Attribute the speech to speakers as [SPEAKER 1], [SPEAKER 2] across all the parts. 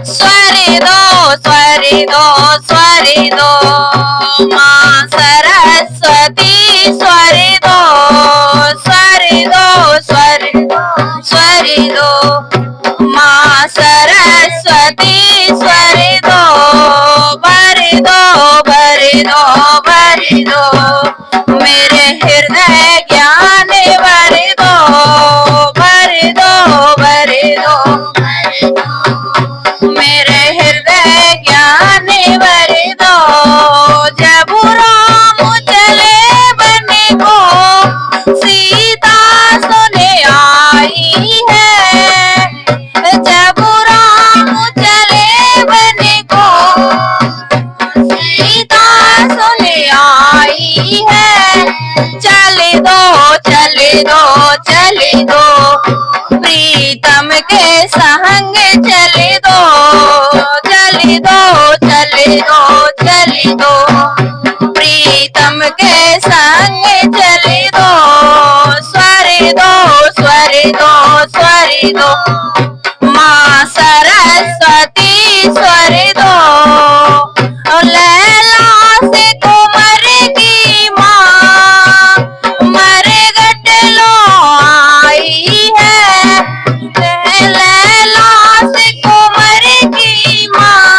[SPEAKER 1] स्वरिदो माँ सरस्वती स्वरिदो स्वरिदो स्वरिदो स्वरिदो माँ सरस्वती स्वरिदो भरिदो भरिदो भरिदो मेरे हृदय ज्ञान भरिदो भरिदो भरिदो मेरे हृदय ज्ञान भरिदो जब राम चले बन को सीता सुने आई है जब राम चले बन को सीता सुने आई है चले दो चले दो चले दो प्रीतम के संग चले दो चले दो चले दो चले दो प्रीतम के संग चले दो स्वरिदो स्वरिदो स्वरिदो माँ सरस्वती स्वरिदो लैला से कुंवर की माँ मरघट लो आई है लैला से कुंवर की माँ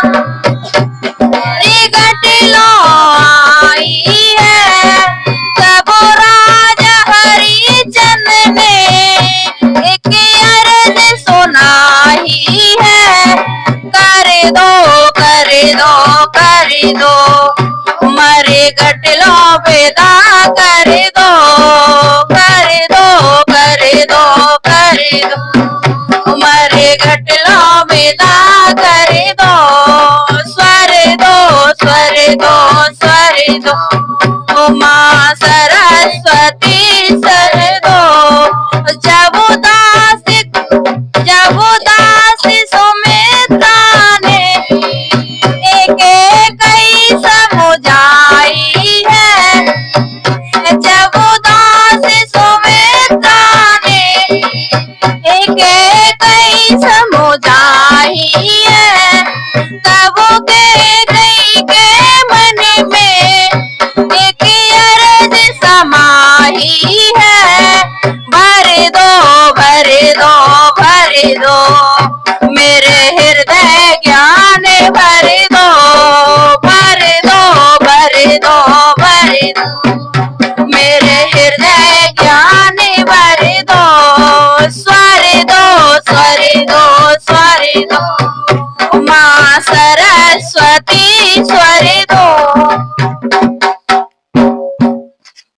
[SPEAKER 1] मरघट लो आई है तब राजा हरिचंद्र ने एक अर्ज सुनाई है कर दो कर दो कर दो मरघट लो विदा कर दो कर दो कर दो कर दो मरघट लो विदा कर दो स्वर दो स्वर दो स्वर दो माँ सरस्वती स्वर दो जब दास सुमित्रा ने एक कई समुझाई है जब दास सुमित्रा ने एक कई समुझाई है तब के कई के मन में एक अर्ज समाई है भर दो भर दो भर दो मेरे हृदय ज्ञान भर दो भर दो भर दो भर दो मेरे हृदय ज्ञान भर दो स्वर दो स्वर दो स्वर दो माँ सरस्वती स्वर दो